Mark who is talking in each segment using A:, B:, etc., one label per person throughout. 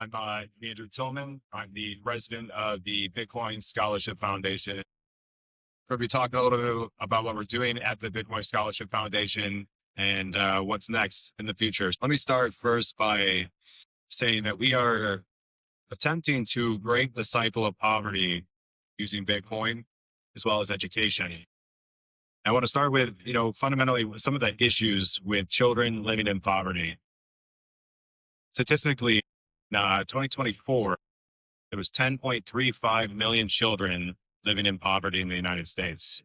A: I'm Andrew Tillman. I'm the president of the Bitcoin Scholarship Foundation. We'll be talking a little bit about what we're doing at the Bitcoin Scholarship Foundation and what's next in the future. Let me start first by saying that we are attempting to break the cycle of poverty using Bitcoin as well as education. I want to start with, fundamentally some of the issues with children living in poverty. Statistically, in 2024, there was 10.35 million children living in poverty in the United States,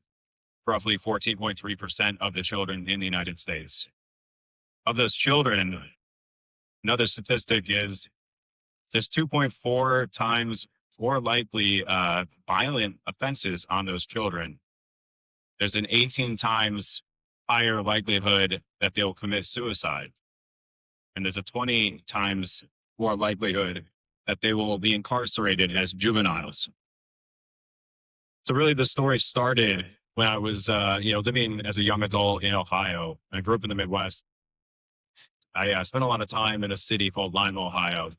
A: roughly 14.3% of the children in the United States. Of those children, another statistic is there's 2.4 times more likely violent offenses on those children. There's an 18 times higher likelihood that they'll commit suicide. And there's a 20 times more likelihood that they will be incarcerated as juveniles. So really the story started when I was, living as a young adult in Ohio. I grew up in the Midwest. I spent a lot of time in a city called Lima, Ohio.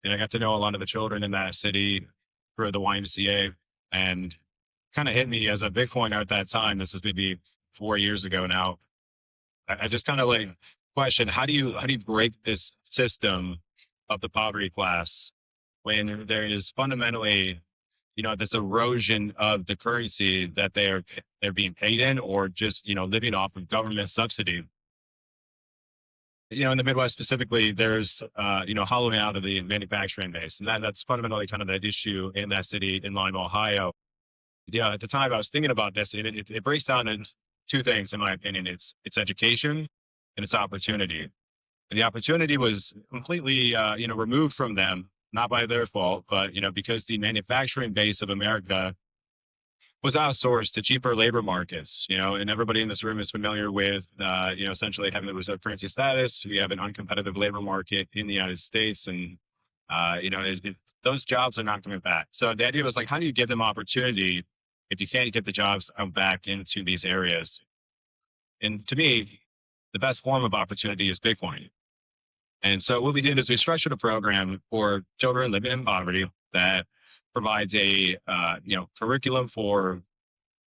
A: And I got to know a lot of the children in that city through the YMCA, and kind of hit me as a Bitcoiner at that time. This is maybe 4 years ago now. I just kind of like question, how do you break this system of the poverty class when there is fundamentally, this erosion of the currency that they're being paid in, or just, living off of government subsidy. In the Midwest specifically, there's, hollowing out of the manufacturing base. And that's fundamentally kind of the issue in that city in Lima, Ohio. Yeah, at the time I was thinking about this, it breaks down into two things, in my opinion. It's education and it's opportunity. And the opportunity was completely, removed from them, not by their fault, but, because the manufacturing base of America was outsourced to cheaper labor markets, and everybody in this room is familiar with, essentially having the reserve currency status. We have an uncompetitive labor market in the United States, and, those jobs are not coming back. So the idea was like, how do you give them opportunity if you can't get the jobs back into these areas? And to me, the best form of opportunity is Bitcoin. And so what we did is we structured a program for children living in poverty that provides a curriculum for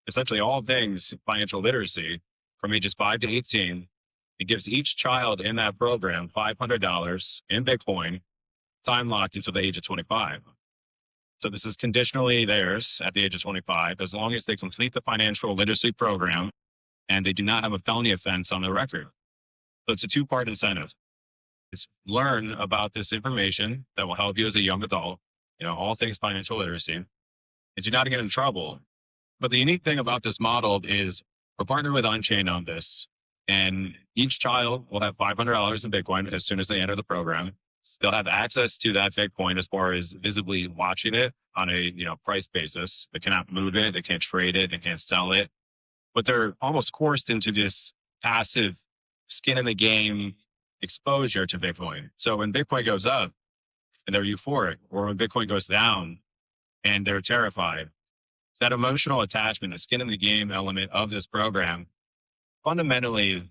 A: essentially all things financial literacy from ages 5 to 18. It gives each child in that program $500 in Bitcoin, time locked until the age of 25. So this is conditionally theirs at the age of 25, as long as they complete the financial literacy program and they do not have a felony offense on their record. So it's a two-part incentive. It's learn about this information that will help you as a young adult, all things financial literacy, and do not get in trouble. But the unique thing about this model is we're partnering with Unchained on this, and each child will have $500 in Bitcoin as soon as they enter the program. They'll have access to that Bitcoin as far as visibly watching it on a price basis. They cannot move it, they can't trade it, they can't sell it, but they're almost forced into this passive skin in the game exposure to Bitcoin. So when Bitcoin goes up and they're euphoric, or when Bitcoin goes down and they're terrified, that emotional attachment, the skin in the game element of this program fundamentally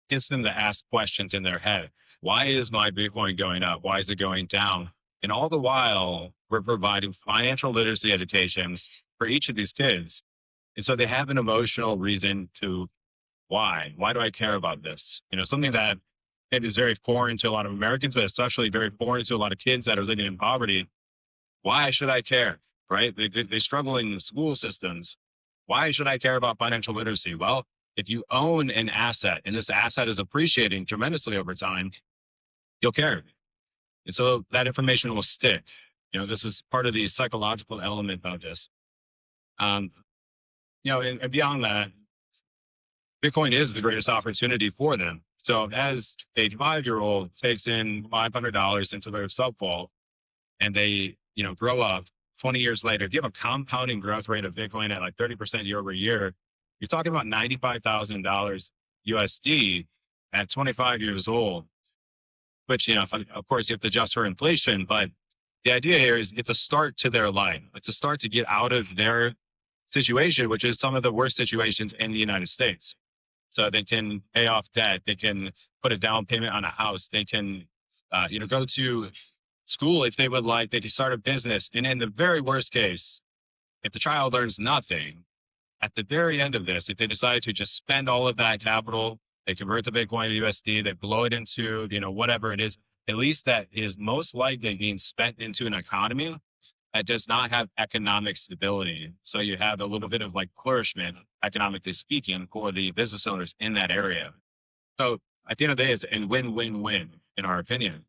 A: gets them to ask questions in their head. Why is my Bitcoin going up? Why is it going down? And all the while, we're providing financial literacy education for each of these kids. And so they have an emotional reason to why do I care about this? Something that it is very foreign to a lot of Americans, but especially very foreign to a lot of kids that are living in poverty. Why should I care? Right? They struggle in school systems. Why should I care about financial literacy? Well, if you own an asset and this asset is appreciating tremendously over time, you'll care. And so that information will stick. This is part of the psychological element of this. And beyond that, Bitcoin is the greatest opportunity for them. So as a 5-year-old takes in $500 into their sub vault and they, grow up 20 years later, if you have a compounding growth rate of Bitcoin at like 30% year over year, you're talking about $95,000 USD at 25 years old, which, of course you have to adjust for inflation, but the idea here is it's a start to their life. It's a start to get out of their situation, which is some of the worst situations in the United States. So they can pay off debt. They can put a down payment on a house. They can, go to school, if they would like, they could start a business. And in the very worst case, if the child learns nothing, at the very end of this, if they decide to just spend all of that capital, they convert the Bitcoin to USD, they blow it into, whatever it is, at least that is most likely being spent into an economy that does not have economic stability. So you have a little bit of like flourishment, economically speaking, for the business owners in that area. So at the end of the day, it's a win-win-win, in our opinion.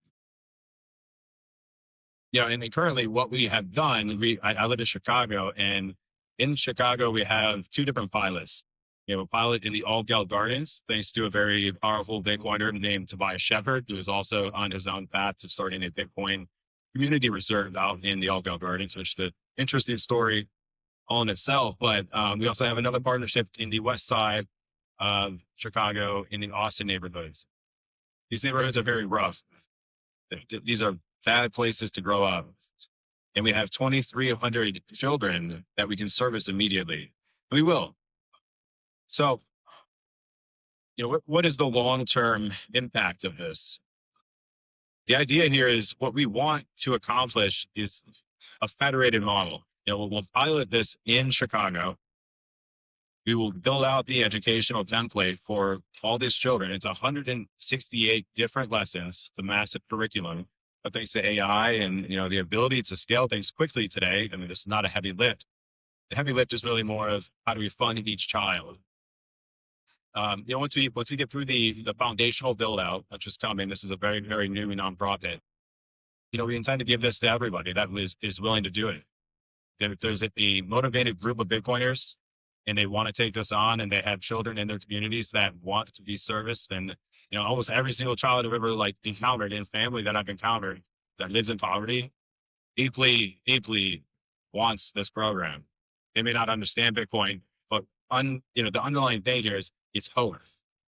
A: And then currently what we have done, I live in Chicago, and in Chicago, we have two different pilots. We have a pilot in the All Gardens, thanks to a very powerful Bitcoiner named Tobias Shepard, who is also on his own path to starting a Bitcoin community reserve out in the All Gardens, which is an interesting story all in itself. But we also have another partnership in the west side of Chicago in the Austin neighborhoods. These neighborhoods are very rough. These are bad places to grow up. And we have 2,300 children that we can service immediately. We will. So, what is the long-term impact of this? The idea here is what we want to accomplish is a federated model. We'll pilot this in Chicago. We will build out the educational template for all these children. It's 168 different lessons, the massive curriculum. But thanks to AI and the ability to scale things quickly today, I mean, this is not a heavy lift. The heavy lift is really more of how do we fund each child. Once we get through the foundational build out, which is coming, this is a very, very new nonprofit. We intend to give this to everybody that is willing to do it. If there's a motivated group of Bitcoiners and they want to take this on, and they have children in their communities that want to be serviced, and almost every single child I've ever encountered in family that I've encountered that lives in poverty deeply, deeply wants this program. They may not understand Bitcoin, but the underlying thing here is it's hope.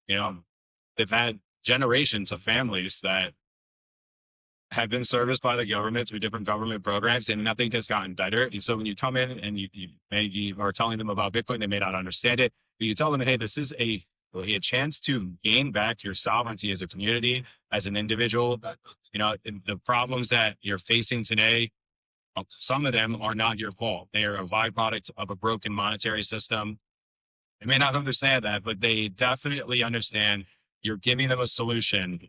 A: They've had generations of families that have been serviced by the government through different government programs, and nothing has gotten better. And so when you come in and you are telling them about Bitcoin, they may not understand it, but you tell them, hey, this is a chance to gain back your sovereignty as a community, as an individual. The problems that you're facing today, some of them are not your fault. They are a byproduct of a broken monetary system. They may not understand that, but they definitely understand you're giving them a solution,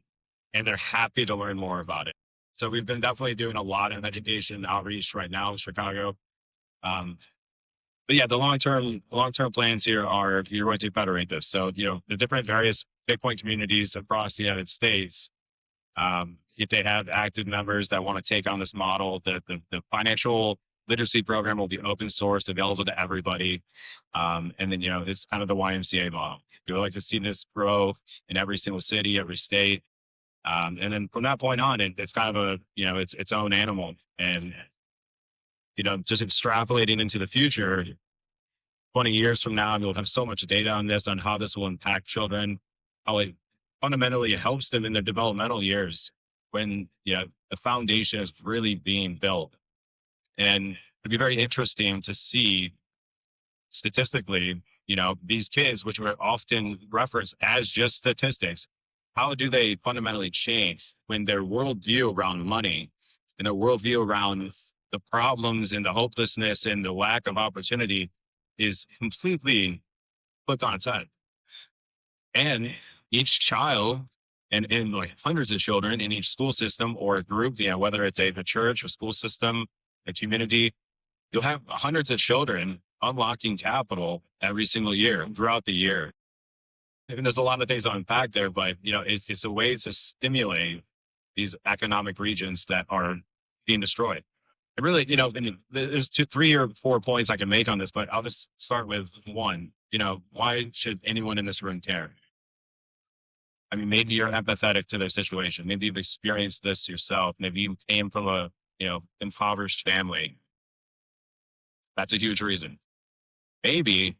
A: and they're happy to learn more about it. So we've been definitely doing a lot of education outreach right now in Chicago. But yeah, the long-term plans here are you're going to federate this. So, the different various Bitcoin communities across the United States, if they have active members that want to take on this model, the financial literacy program will be open source, available to everybody. And then, it's kind of the YMCA model. We would like to see this grow in every single city, every state. And then from that point on, it's kind of its own animal. And, just extrapolating into the future, 20 years from now, we'll have so much data on this, on how this will impact children, how it fundamentally helps them in their developmental years when, the foundation is really being built. And it'd be very interesting to see statistically, these kids, which were often referenced as just statistics, how do they fundamentally change when their worldview around money and their worldview around the problems and the hopelessness and the lack of opportunity is completely flipped on its head. And each child and hundreds of children in each school system or a group, whether it's a church or school system, a community, you'll have hundreds of children unlocking capital every single year throughout the year. And there's a lot of things to unpack there, but it's a way to stimulate these economic regions that are being destroyed. And really, there's 2, 3 or 4 points I can make on this, but I'll just start with one. Why should anyone in this room care? I mean, maybe you're empathetic to their situation. Maybe you've experienced this yourself. Maybe you came from a impoverished family. That's a huge reason. Maybe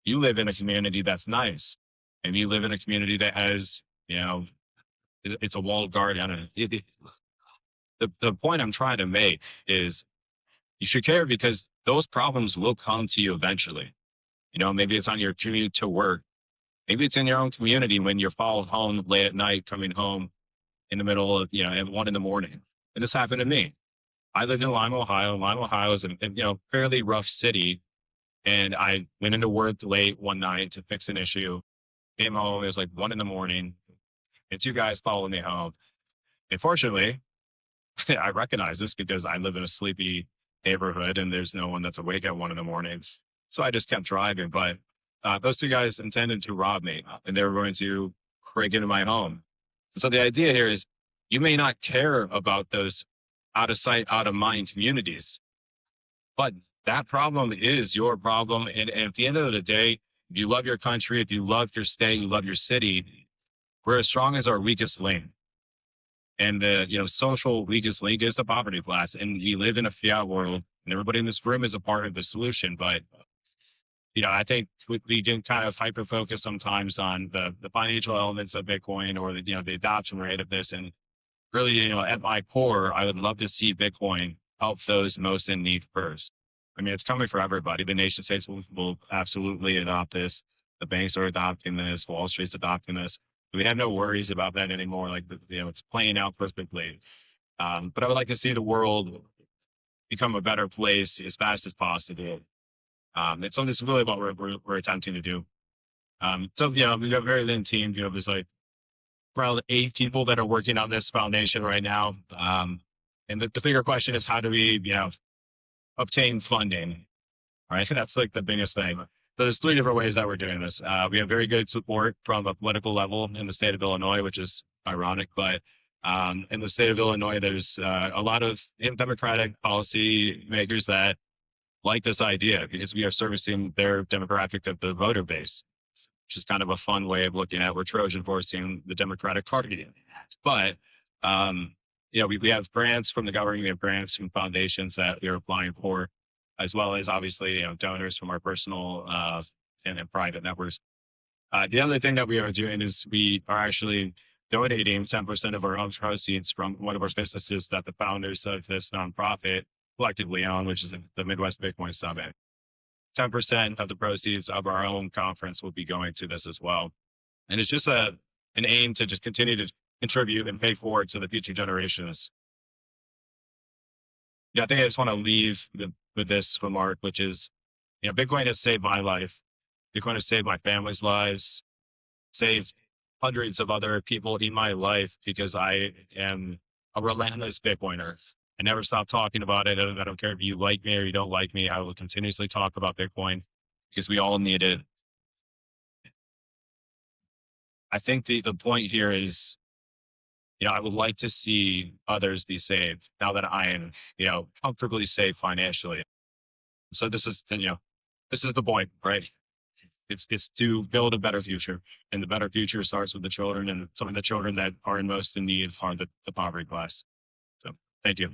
A: you live in a community that's nice. Maybe you live in a community that has, it's a walled garden. The point I'm trying to make is you should care because those problems will come to you eventually. Maybe it's on your commute to work. Maybe it's in your own community when you're followed home late at night, coming home in the middle of, at 1 a.m. And this happened to me. I lived in Lima, Ohio. Lima, Ohio is a fairly rough city. And I went into work late one night to fix an issue. Came home, it was like 1 in the morning, and two guys followed me home. Unfortunately, I recognize this because I live in a sleepy neighborhood and there's no one that's awake at 1 in the morning. So I just kept driving. But those two guys intended to rob me and they were going to break into my home. So the idea here is you may not care about those out of sight, out of mind communities, but that problem is your problem. And at the end of the day, if you love your country, if you love your state, you love your city, we're as strong as our weakest link. And the social weakest link is the poverty class. And we live in a fiat world, and everybody in this room is a part of the solution. But I think we can kind of hyper focus sometimes on the financial elements of Bitcoin or the adoption rate of this. And really, at my core, I would love to see Bitcoin help those most in need first. I mean, it's coming for everybody. The nation states will absolutely adopt this. The banks are adopting this. Wall Street's adopting this. We have no worries about that anymore. Like, it's playing out perfectly. But I would like to see the world become a better place as fast as possible. And so this is really what we're attempting to do. So, we've got a very lean team. There's like around 8 people that are working on this foundation right now. And the bigger question is, how do we, obtain funding? Right. That's like the biggest thing. So there's 3 different ways that we're doing this. We have very good support from a political level in the state of Illinois, which is ironic, but in the state of Illinois, there's a lot of Democratic policy makers that like this idea because we are servicing their demographic of the voter base, which is kind of a fun way of looking at we're Trojan horsing the Democratic Party. But we have grants from the government, we have grants from foundations that we are applying for, as well as obviously donors from our personal and private networks. The other thing that we are doing is we are actually donating 10% of our own proceeds from one of our businesses that the founders of this nonprofit collectively own, which is the Midwest Bitcoin Summit. 10% of the proceeds of our own conference will be going to this as well. And it's just an aim to just continue to contribute and pay forward to the future generations. I think I just want to leave with this remark, which is, Bitcoin has saved my life. Bitcoin has saved my family's lives, saved hundreds of other people in my life because I am a relentless Bitcoiner. I never stop talking about it. I don't care if you like me or you don't like me. I will continuously talk about Bitcoin because we all need it. I think the point here is, I would like to see others be saved now that I am, comfortably safe financially. So this is the point, right? It's to build a better future, and the better future starts with the children, and some of the children that are in most in need are the poverty class. So thank you.